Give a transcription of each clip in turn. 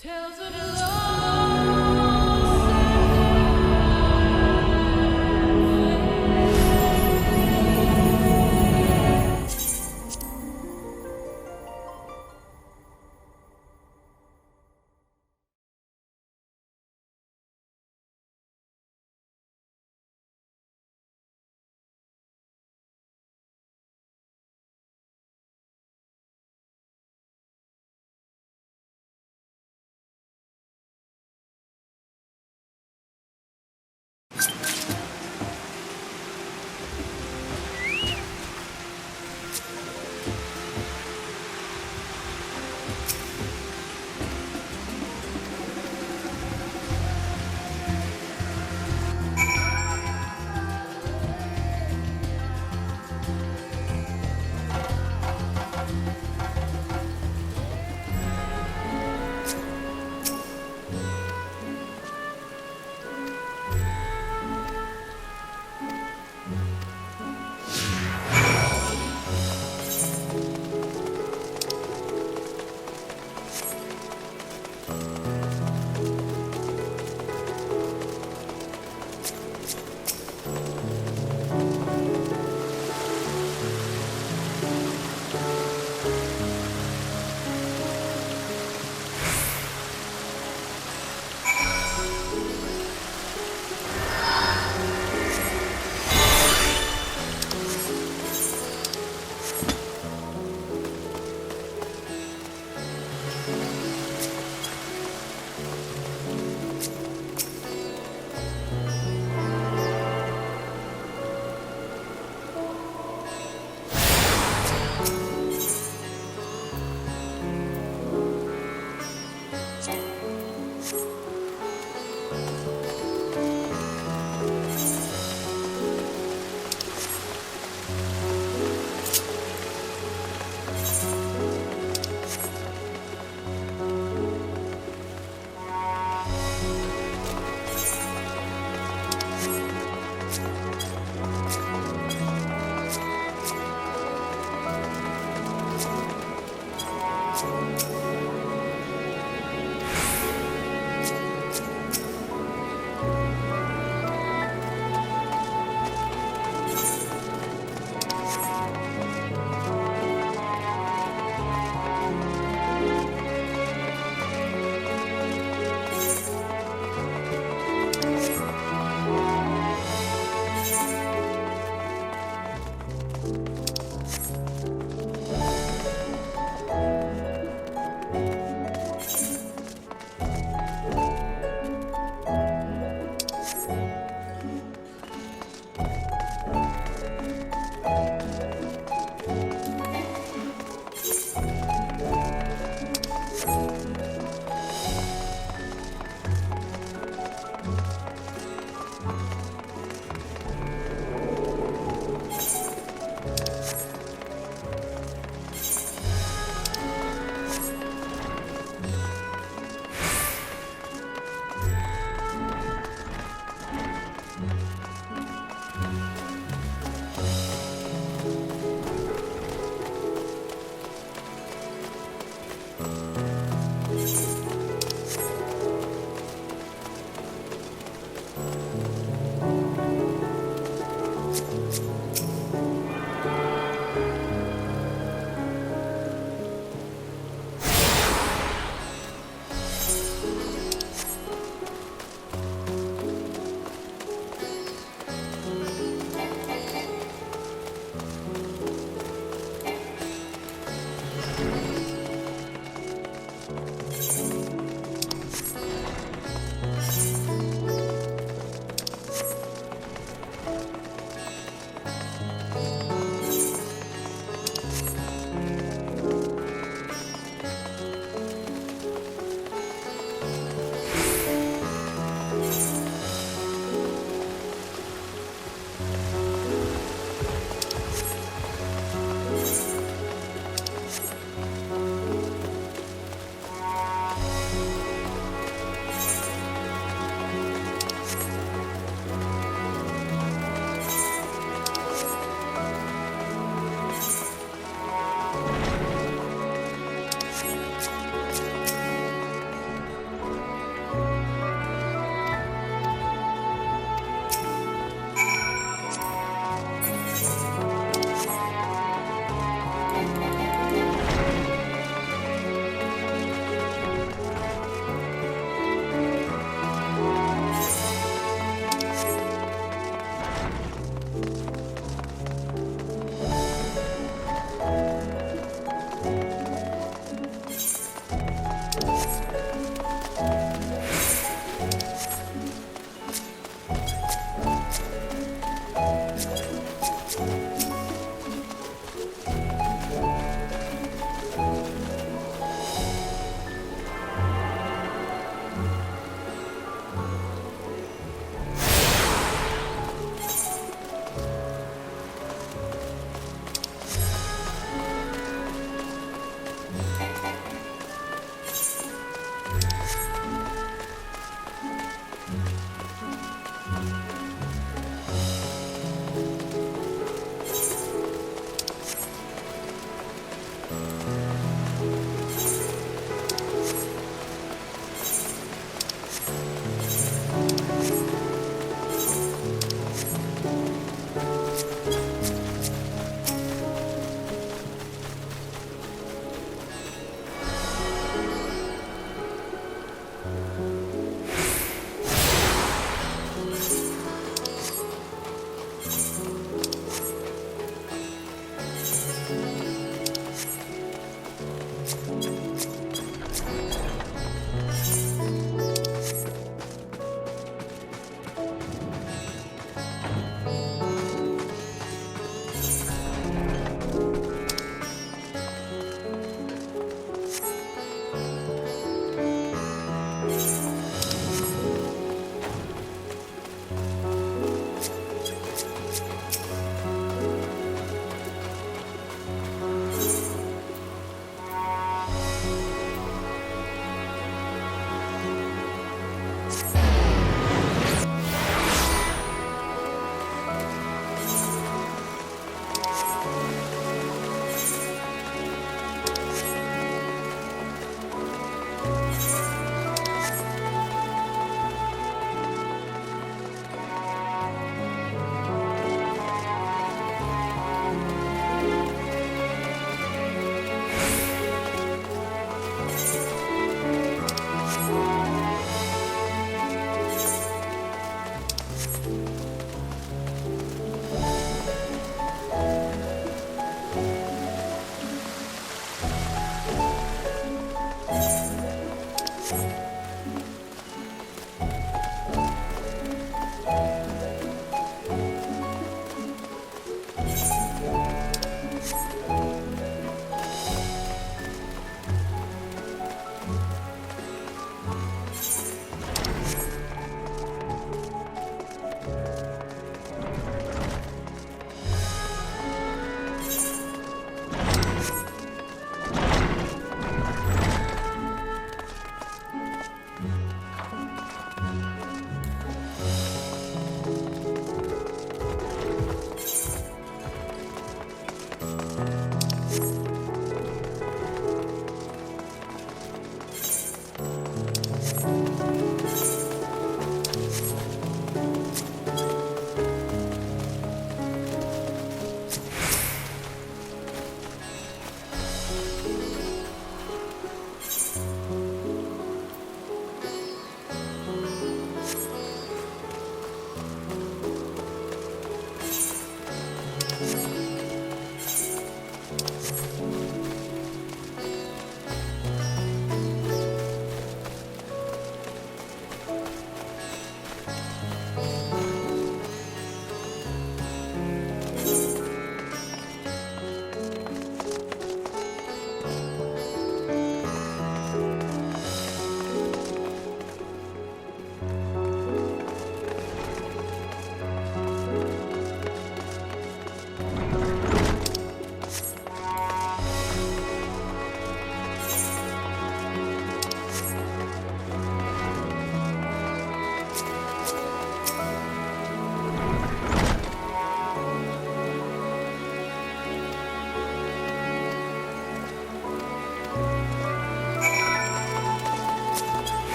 Tales of love.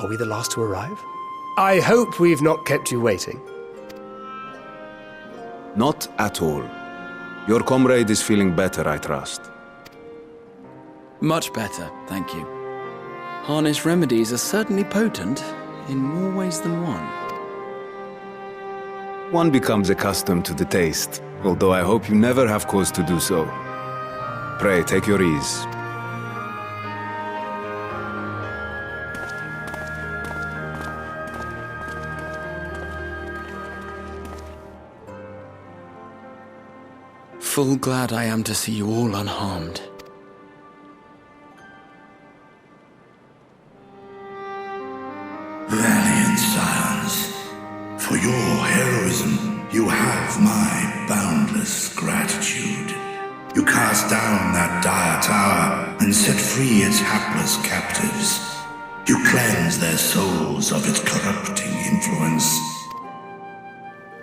Are we the last to arrive? I hope we've not kept you waiting. Not at all. Your comrade is feeling better, I trust. Much better, thank you. Harnish remedies are certainly potent, in more ways than one. One becomes accustomed to the taste, although I hope you never have cause to do so. Pray, take your ease. Full glad I am to see you all unharmed. Valiant scions, for your heroism, you have my boundless gratitude. You cast down that dire tower and set free its hapless captives. You cleanse their souls of its corrupting influence.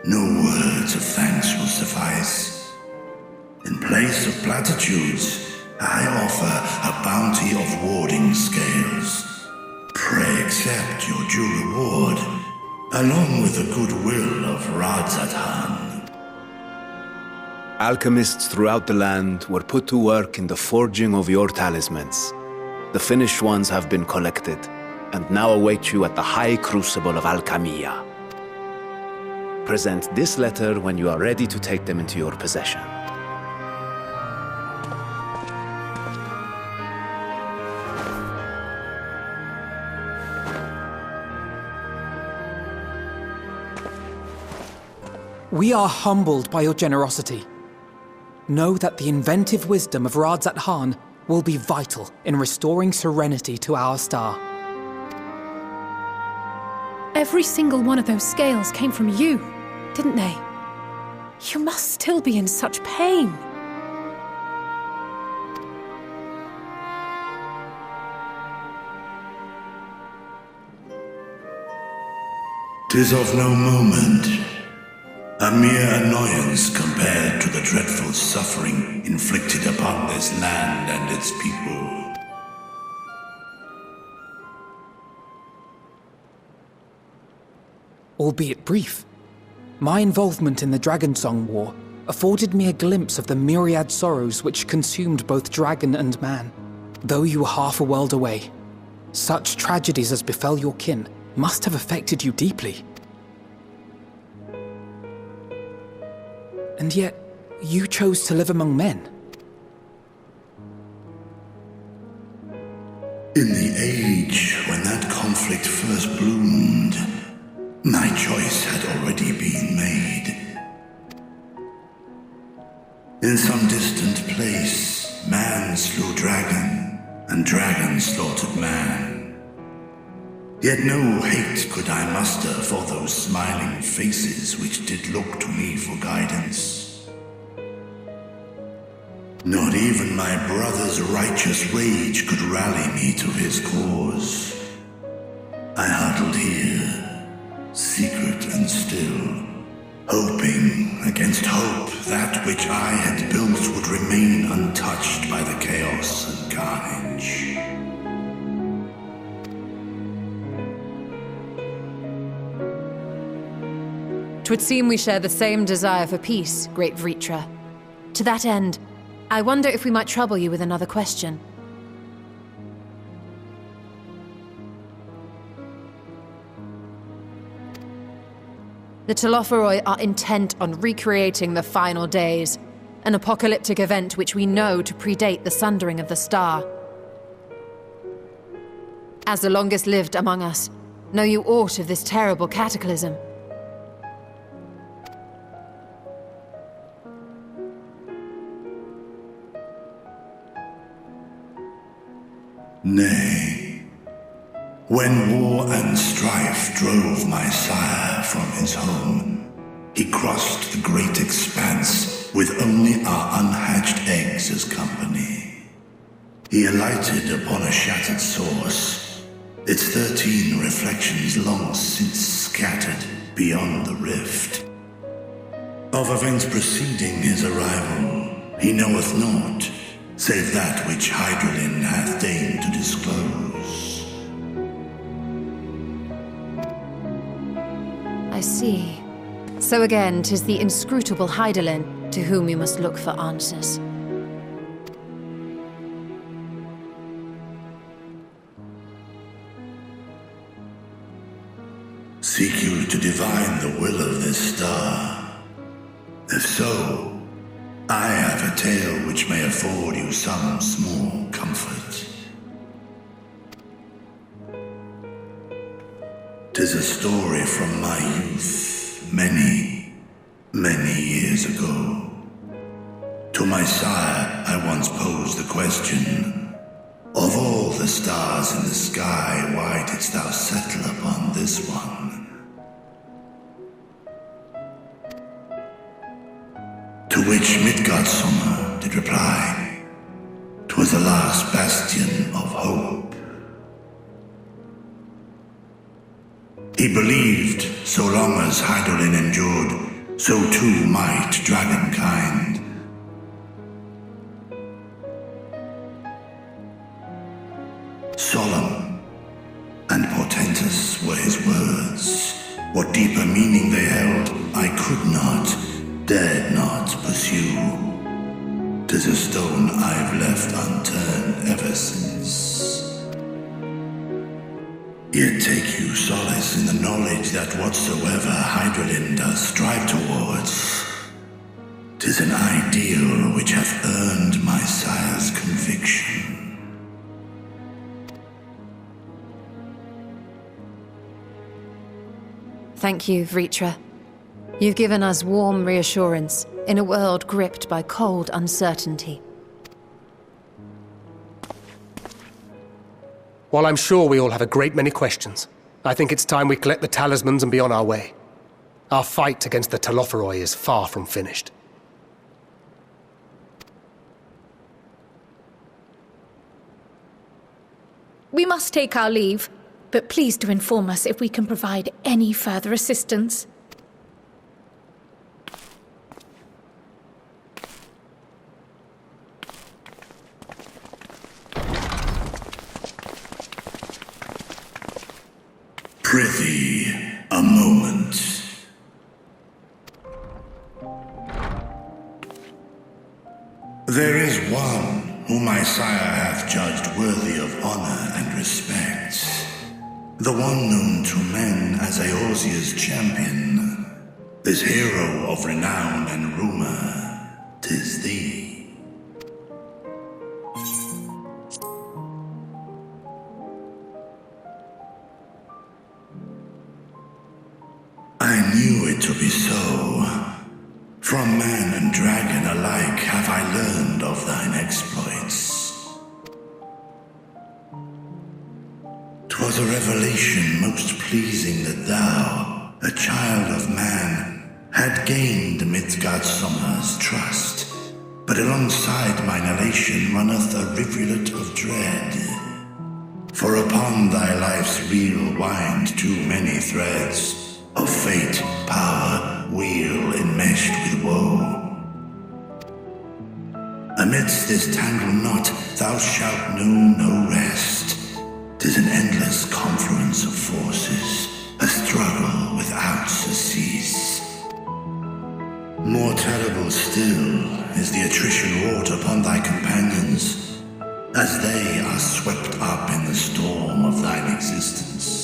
No words of thanks will suffice. In place of platitudes, I offer a bounty of warding scales. Pray accept your due reward, along with the goodwill of Radzatan. Alchemists throughout the land were put to work in the forging of your talismans. The finished ones have been collected, and now await you at the High Crucible of Alchemia. Present this letter when you are ready to take them into your possession. We are humbled by your generosity. Know that the inventive wisdom of Radzat Han will be vital in restoring serenity to our star. Every single one of those scales came from you, didn't they? You must still be in such pain. "'Tis of no moment. A mere annoyance compared to the dreadful suffering inflicted upon this land and its people." Albeit brief, my involvement in the Dragonsong War afforded me a glimpse of the myriad sorrows which consumed both dragon and man. Though you were half a world away, such tragedies as befell your kin must have affected you deeply. And yet, you chose to live among men. In the age when that conflict first bloomed, my choice had already been made. In some distant place, man slew dragon, and dragon slaughtered man. Yet no hate could I muster for those smiling faces which did look to me for guidance. Not even my brother's righteous rage could rally me to his cause. I huddled here, secret and still, hoping against hope that which I had built would remain untouched by the chaos and carnage. 'Twould seem we share the same desire for peace, great Vritra. To that end, I wonder if we might trouble you with another question. The Telophoroi are intent on recreating the final days, an apocalyptic event which we know to predate the sundering of the star. As the longest lived among us, know you aught of this terrible cataclysm? Nay, when war and strife drove my sire from his home, he crossed the great expanse with only our unhatched eggs as company. He alighted upon a shattered source, its 13 reflections long since scattered beyond the rift. Of events preceding his arrival, he knoweth naught, save that which Hydralin hath deigned to disclose. I see. So again, 'tis the inscrutable Hydaelyn to whom you must look for answers. Seek you to divine the will of this star? If so, I have a tale which may afford you some small comfort. 'Tis a story from my youth, many, many years ago. To my sire, I once posed the question, of all the stars in the sky, why didst thou settle upon this one? To which Midgardsormr did reply, 'twas the last bastion of hope. He believed so long as Hydaelyn endured, so too might dragonkind. Solemn and portentous were his words. What deeper meaning they held, I could not, dared not pursue. 'Tis a stone I've left unturned ever since. Yet take you solace in the knowledge that whatsoever Hydaelyn does strive towards, 'tis an ideal which hath earned my sire's conviction. Thank you, Vritra. You've given us warm reassurance in a world gripped by cold uncertainty. While I'm sure we all have a great many questions, I think it's time we collect the talismans and be on our way. Our fight against the Telophoroi is far from finished. We must take our leave, but please do inform us if we can provide any further assistance. Prithee, a moment. There is one whom my sire hath judged worthy of honor and respect. The one known to men as Eorzea's champion. This hero of renown and rumor, 'tis thee. I knew it to be so. From man and dragon alike have I learned of thine exploits. 'Twas a revelation most pleasing that thou, a child of man, had gained Midgardsormr's trust. But alongside mine elation runneth a rivulet of dread. For upon thy life's reel wind too many threads of fate, power, weal enmeshed with woe. Amidst this tangled knot thou shalt know no rest. 'Tis an endless confluence of forces, a struggle without surcease. More terrible still is the attrition wrought upon thy companions, as they are swept up in the storm of thine existence.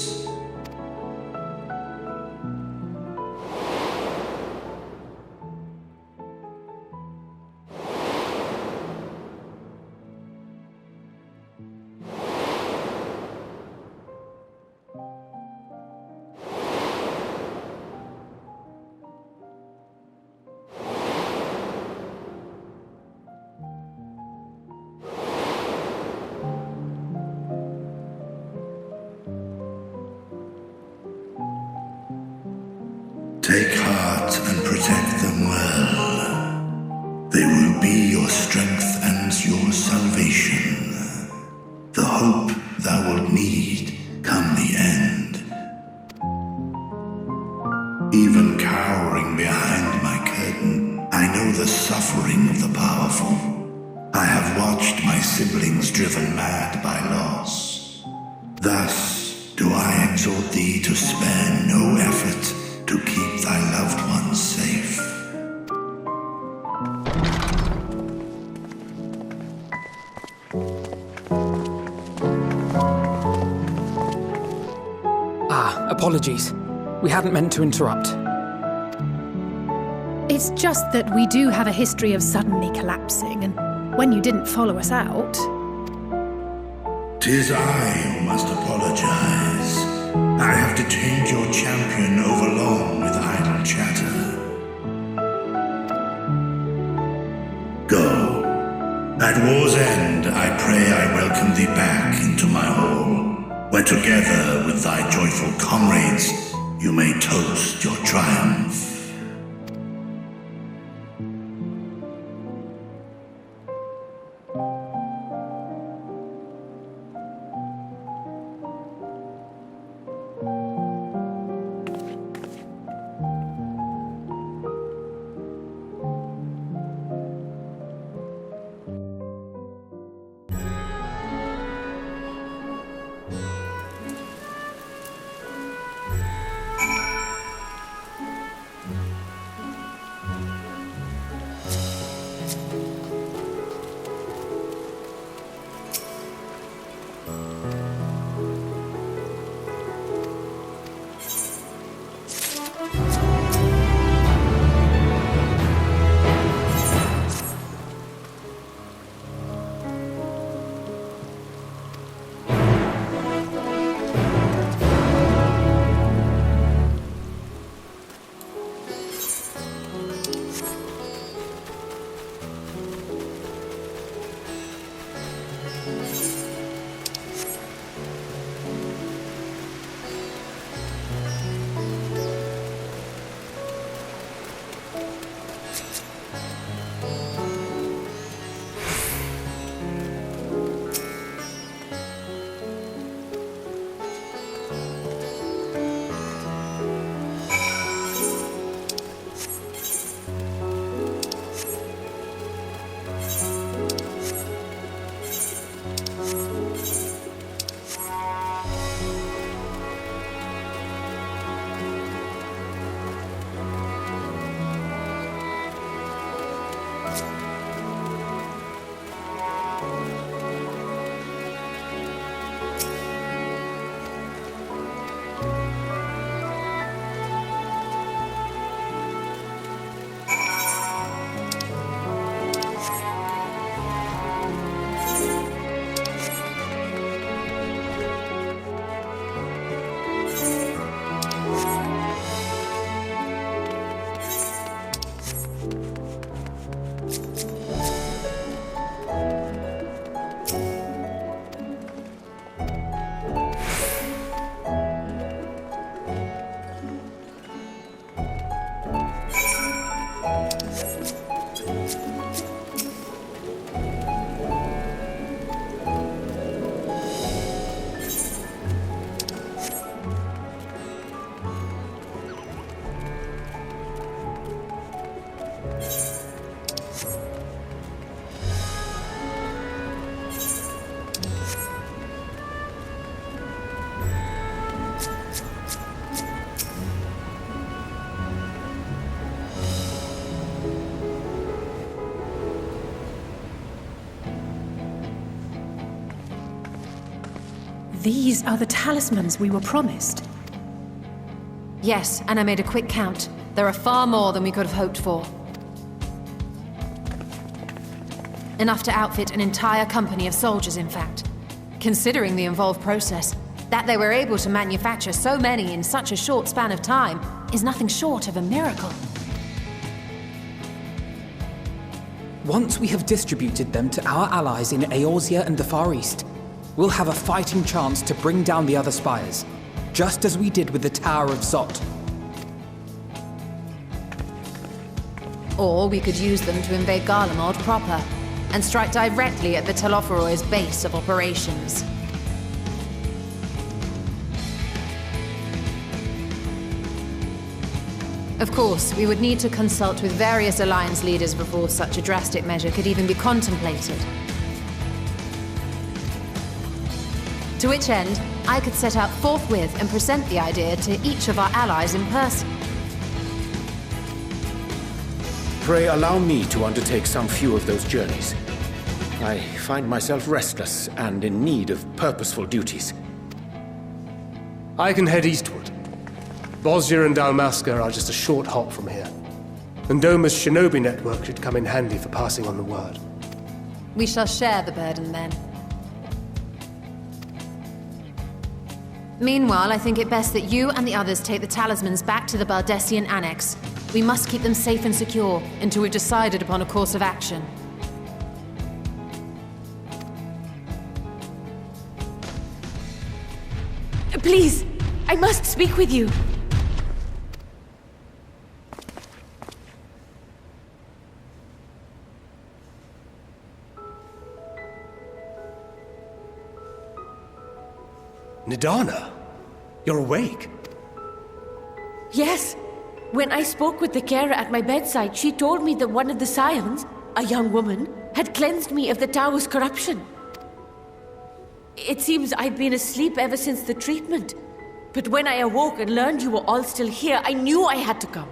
Take heart and protect them well. They will be your strength and your salvation. The hope thou wilt need come the end. Even cowering behind my curtain, I know the suffering of the powerful. I have watched my siblings driven mad by loss. Thus do I exhort thee to spare no effort to keep thy loved ones safe. Apologies. We hadn't meant to interrupt. It's just that we do have a history of suddenly collapsing, and when you didn't follow us out... 'Tis I who must apologize. I have detained your champion overlong with idle chatter. Go. At war's end, I pray I welcome thee back into my hall, where together with thy joyful comrades, you may toast your triumph. These are the talismans we were promised. Yes, and I made a quick count. There are far more than we could have hoped for. Enough to outfit an entire company of soldiers, in fact. Considering the involved process, that they were able to manufacture so many in such a short span of time is nothing short of a miracle. Once we have distributed them to our allies in Eorzea and the Far East, we'll have a fighting chance to bring down the other spires, just as we did with the Tower of Zot. Or we could use them to invade Garlemald proper, and strike directly at the Telophoroi's base of operations. Of course, we would need to consult with various Alliance leaders before such a drastic measure could even be contemplated. To which end, I could set out forthwith and present the idea to each of our allies in person. Pray allow me to undertake some few of those journeys. I find myself restless and in need of purposeful duties. I can head eastward. Bosnia and Dalmasca are just a short hop from here. And Doma's shinobi network should come in handy for passing on the word. We shall share the burden then. Meanwhile, I think it best that you and the others take the talismans back to the Baldessian Annex. We must keep them safe and secure until we've decided upon a course of action. Please, I must speak with you. Nidana, you're awake. Yes. When I spoke with the carer at my bedside, she told me that one of the scions, a young woman, had cleansed me of the tower's corruption. It seems I've been asleep ever since the treatment. But when I awoke and learned you were all still here, I knew I had to come.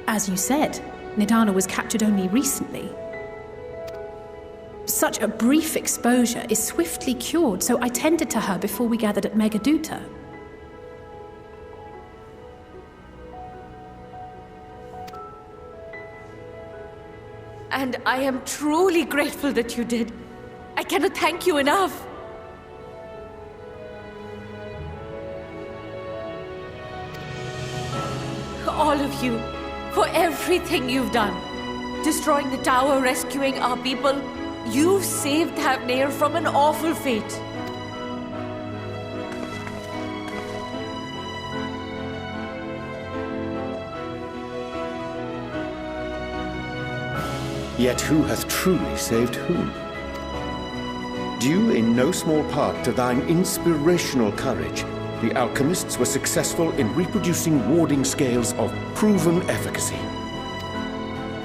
As you said, Nidana was captured only recently. Such a brief exposure is swiftly cured, so I tended to her before we gathered at Megaduta. And I am truly grateful that you did. I cannot thank you enough. All of you, for everything you've done. Destroying the tower, rescuing our people. You've saved Thavnair from an awful fate. Yet who hath truly saved whom? Due in no small part to thine inspirational courage, the alchemists were successful in reproducing warding scales of proven efficacy.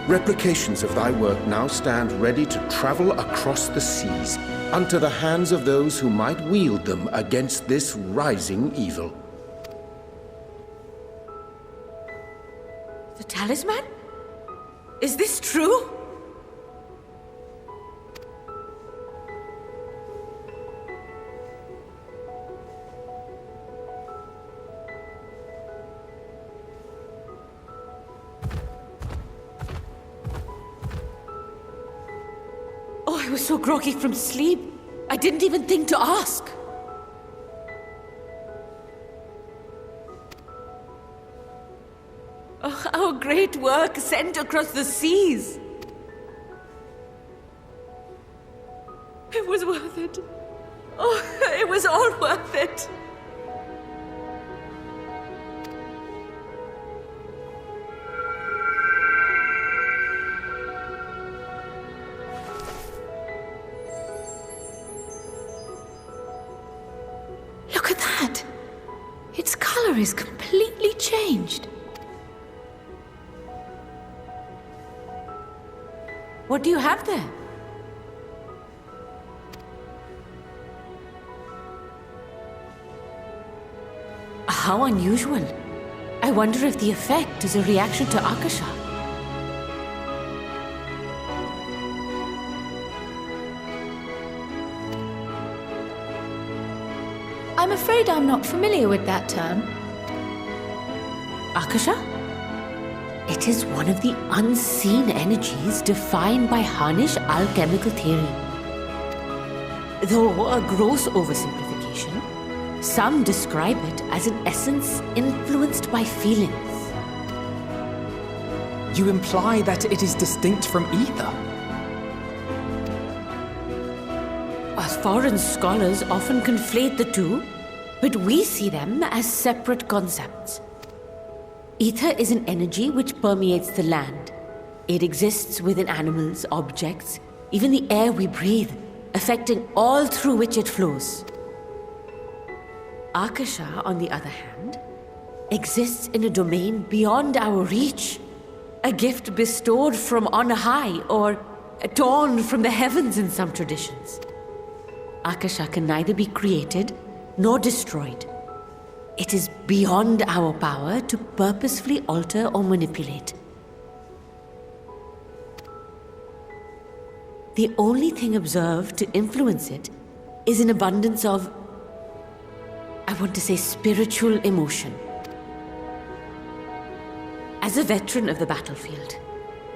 Replications of thy work now stand ready to travel across the seas, unto the hands of those who might wield them against this rising evil. The talisman? Is this true? I was so groggy from sleep, I didn't even think to ask. Oh, our great work sent across the seas. It was worth it. Oh, it was all worth it. Look at that! Its color is completely changed. What do you have there? How unusual. I wonder if the effect is a reaction to Akasha. I'm afraid I'm not familiar with that term. Akasha? It is one of the unseen energies defined by Harnish alchemical theory. Though a gross oversimplification, some describe it as an essence influenced by feelings. You imply that it is distinct from ether? As foreign scholars often conflate the two, but we see them as separate concepts. Ether is an energy which permeates the land. It exists within animals, objects, even the air we breathe, affecting all through which it flows. Akasha, on the other hand, exists in a domain beyond our reach, a gift bestowed from on high, or torn from the heavens in some traditions. Akasha can neither be created nor destroyed. It is beyond our power to purposefully alter or manipulate. The only thing observed to influence it is an abundance of, I want to say, spiritual emotion. As a veteran of the battlefield,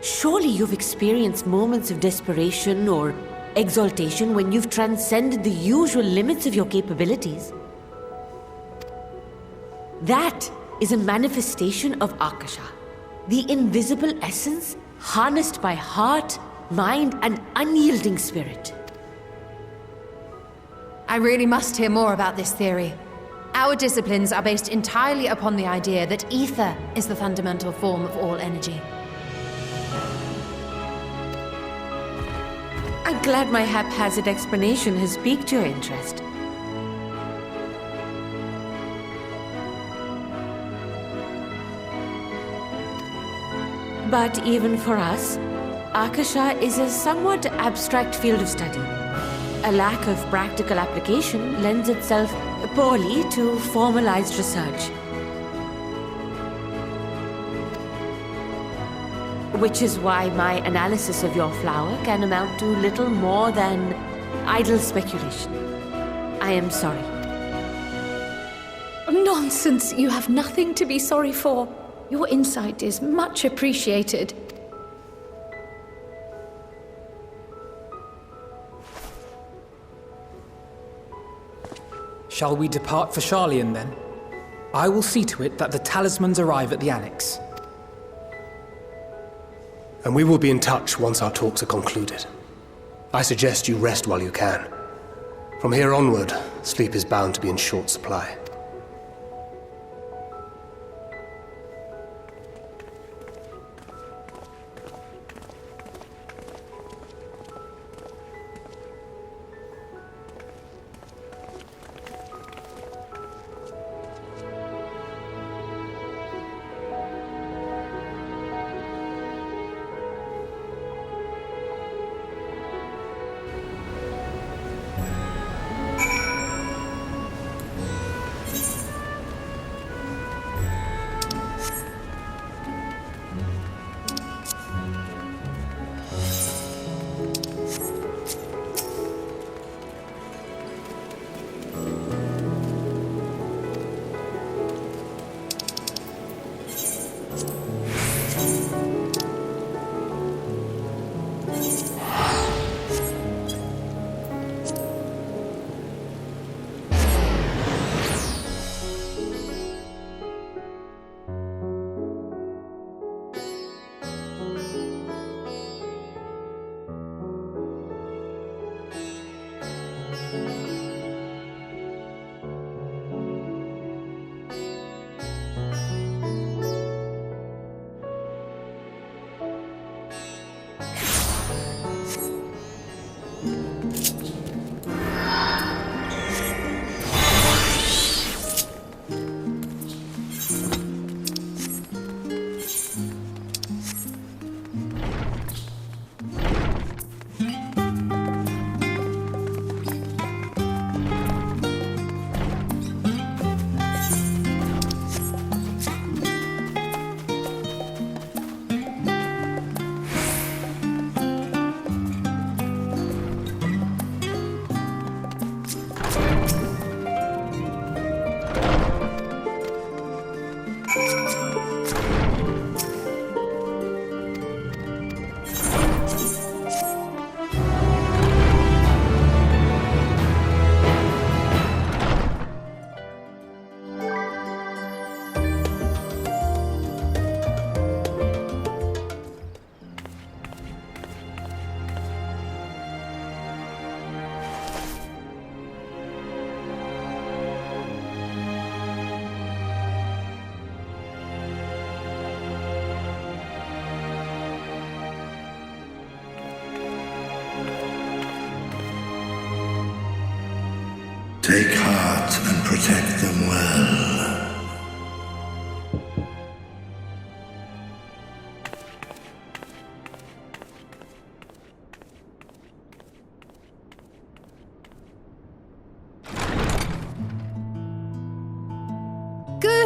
surely you've experienced moments of desperation or exaltation when you've transcended the usual limits of your capabilities. That is a manifestation of Akasha, the invisible essence harnessed by heart, mind, and unyielding spirit. I really must hear more about this theory. Our disciplines are based entirely upon the idea that ether is the fundamental form of all energy. I'm glad my haphazard explanation has piqued your interest. But even for us, Akasha is a somewhat abstract field of study. A lack of practical application lends itself poorly to formalized research. Which is why my analysis of your flower can amount to little more than idle speculation. I am sorry. Nonsense! You have nothing to be sorry for. Your insight is much appreciated. Shall we depart for Sharlayan then? I will see to it that the talismans arrive at the Annex. And we will be in touch once our talks are concluded. I suggest you rest while you can. From here onward, sleep is bound to be in short supply. Take heart and protect them well.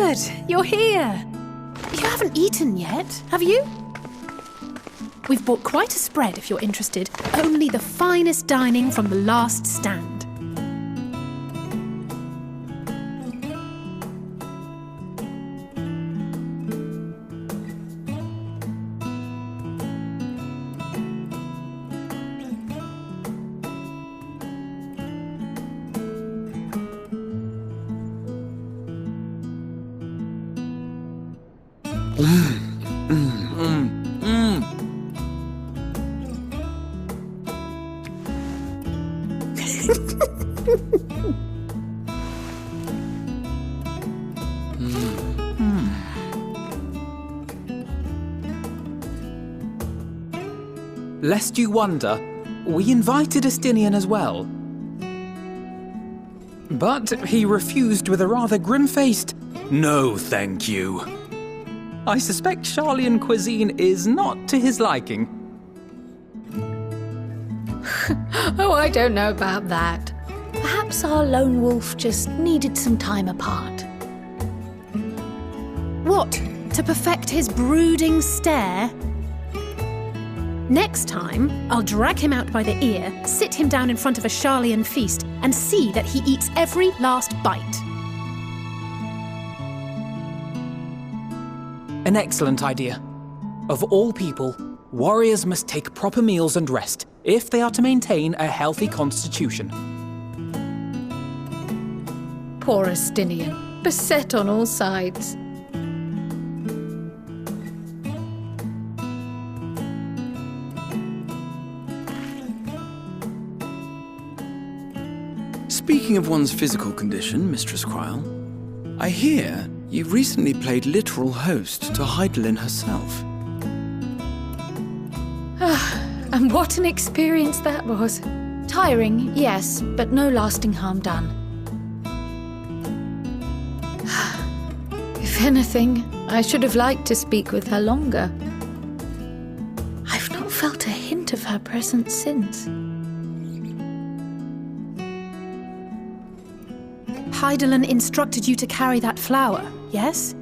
Good, you're here. You haven't eaten yet, have you? We've bought quite a spread if you're interested. Only the finest dining from the last stand. Lest you wonder, we invited Estinian as well. But he refused with a rather grim-faced, "No, thank you." I suspect Sharlayan cuisine is not to his liking. Oh, I don't know about that. Perhaps our lone wolf just needed some time apart. What? To perfect his brooding stare? Next time, I'll drag him out by the ear, sit him down in front of a Sharlayan feast, and see that he eats every last bite. An excellent idea. Of all people, warriors must take proper meals and rest if they are to maintain a healthy constitution. Poor Estinian, beset on all sides. Speaking of one's physical condition, Mistress Krile, I hear you recently played literal host to Hydaelyn herself. And what an experience that was. Tiring, yes, but no lasting harm done. If anything, I should have liked to speak with her longer. I've not felt a hint of her presence since. Hydaelyn instructed you to carry that flower, yes?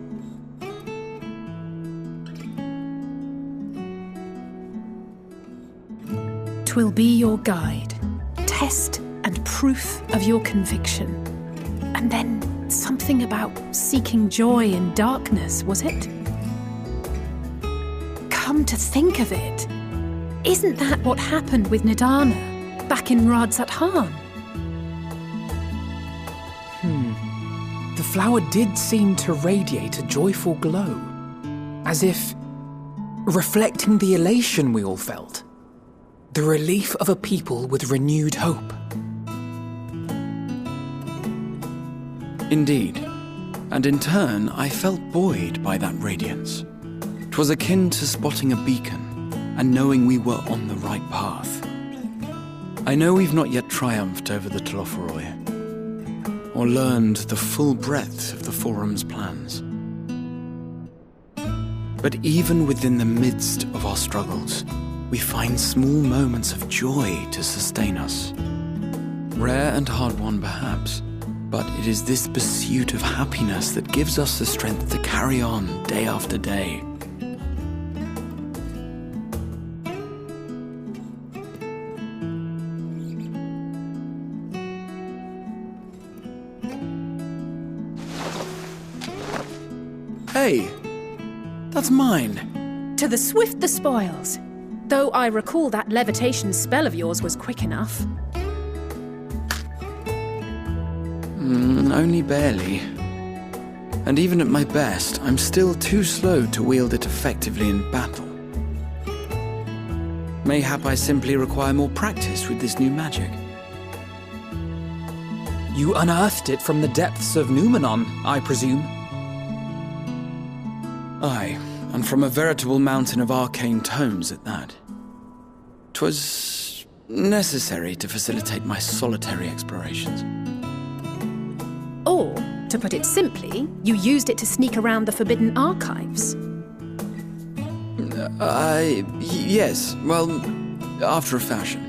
Twill be your guide, test and proof of your conviction. And then something about seeking joy in darkness, was it? Come to think of it, isn't that what happened with Nidana back in Radzat-Han? The flower did seem to radiate a joyful glow, as if reflecting the elation we all felt, the relief of a people with renewed hope. Indeed, and in turn I felt buoyed by that radiance. 'Twas akin to spotting a beacon and knowing we were on the right path. I know we've not yet triumphed over the Telophoroi, or learned the full breadth of the Forum's plans. But even within the midst of our struggles, we find small moments of joy to sustain us. Rare and hard-won perhaps, but it is this pursuit of happiness that gives us the strength to carry on day after day. Hey, that's mine. To the swift the spoils. Though I recall that levitation spell of yours was quick enough. Only barely. And even at my best, I'm still too slow to wield it effectively in battle. Mayhap I simply require more practice with this new magic. You unearthed it from the depths of Numenor, I presume? Aye, and from a veritable mountain of arcane tomes at that. 'Twas necessary to facilitate my solitary explorations. Or, to put it simply, you used it to sneak around the Forbidden Archives. Yes, well, after a fashion.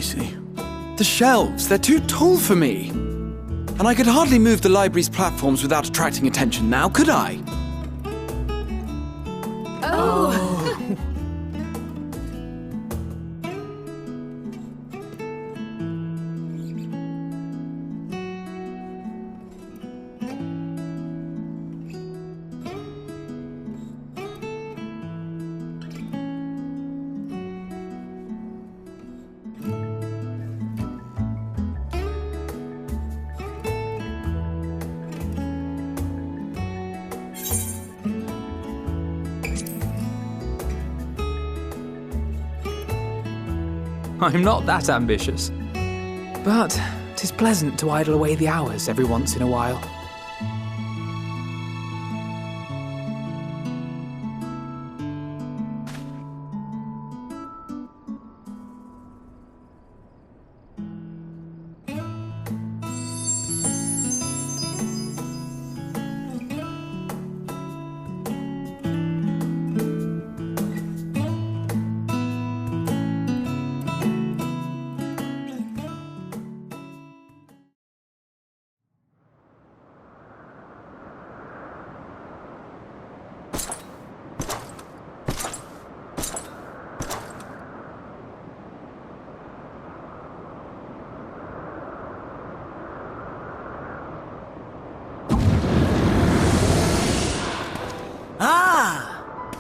see. The shelves, they're too tall for me. And I could hardly move the library's platforms without attracting attention now, could I? Oh! I'm not that ambitious. But 'tis pleasant to idle away the hours every once in a while.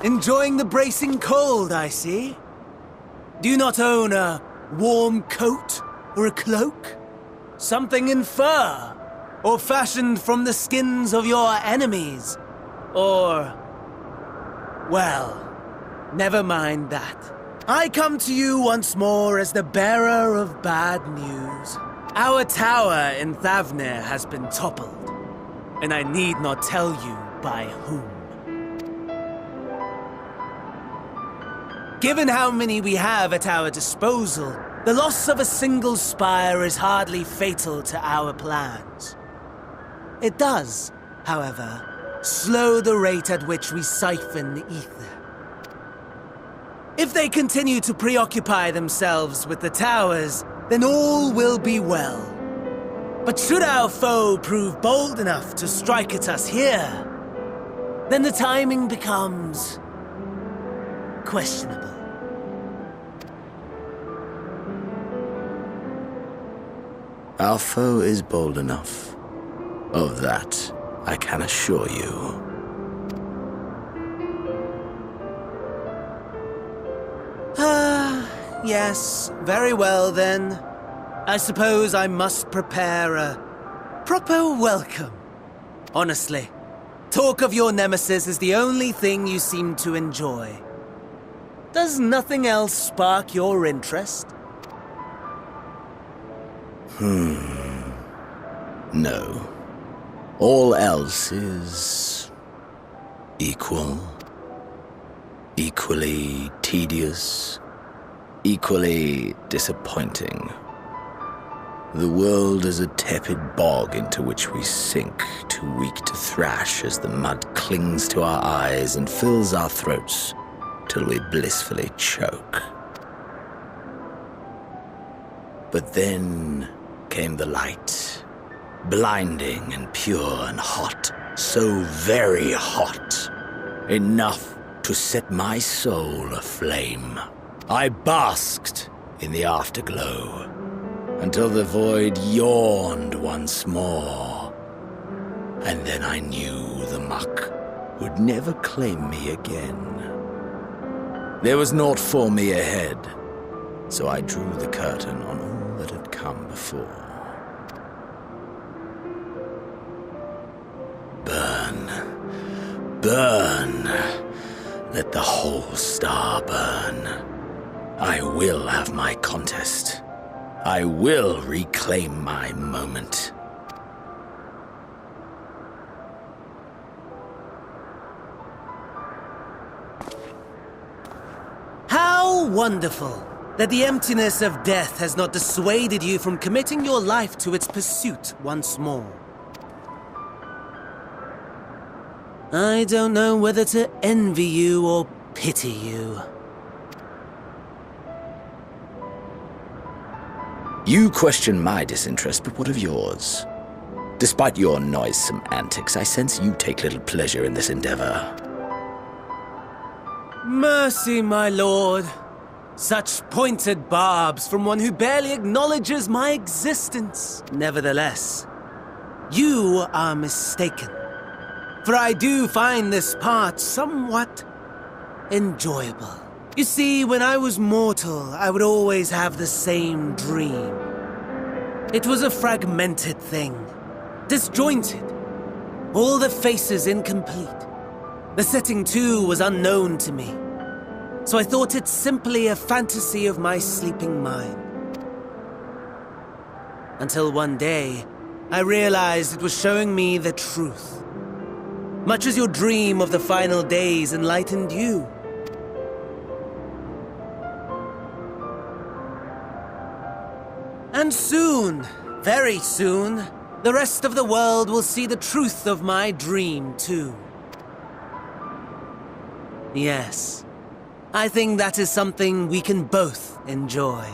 Enjoying the bracing cold, I see. Do you not own a warm coat or a cloak? Something in fur? Or fashioned from the skins of your enemies? Or... well, never mind that. I come to you once more as the bearer of bad news. Our tower in Thavnir has been toppled, and I need not tell you by whom. Given how many we have at our disposal, the loss of a single spire is hardly fatal to our plans. It does, however, slow the rate at which we siphon the ether. If they continue to preoccupy themselves with the towers, then all will be well. But should our foe prove bold enough to strike at us here, then the timing becomes questionable. Our foe is bold enough. Of that, I can assure you. Yes, very well then. I suppose I must prepare a proper welcome. Honestly, talk of your nemesis is the only thing you seem to enjoy. Does nothing else spark your interest? No. All else is... equal. Equally tedious. Equally disappointing. The world is a tepid bog into which we sink, too weak to thrash as the mud clings to our eyes and fills our throats till we blissfully choke. But then came the light, blinding and pure and hot, so very hot, enough to set my soul aflame. I basked in the afterglow until the void yawned once more, and then I knew the muck would never claim me again. There was naught for me ahead, so I drew the curtain on all that had come before. Burn, burn, let the whole star burn. I will have my contest. I will reclaim my moment. How wonderful that the emptiness of death has not dissuaded you from committing your life to its pursuit once more. I don't know whether to envy you or pity you. You question my disinterest, but what of yours? Despite your noisome antics, I sense you take little pleasure in this endeavor. Mercy, my lord. Such pointed barbs from one who barely acknowledges my existence. Nevertheless, you are mistaken. For I do find this part somewhat enjoyable. You see, when I was mortal, I would always have the same dream. It was a fragmented thing, disjointed, all the faces incomplete. The setting, too, was unknown to me, so I thought it simply a fantasy of my sleeping mind. Until one day, I realized it was showing me the truth, much as your dream of the final days enlightened you. And soon, very soon, the rest of the world will see the truth of my dream, too. Yes, I think that is something we can both enjoy.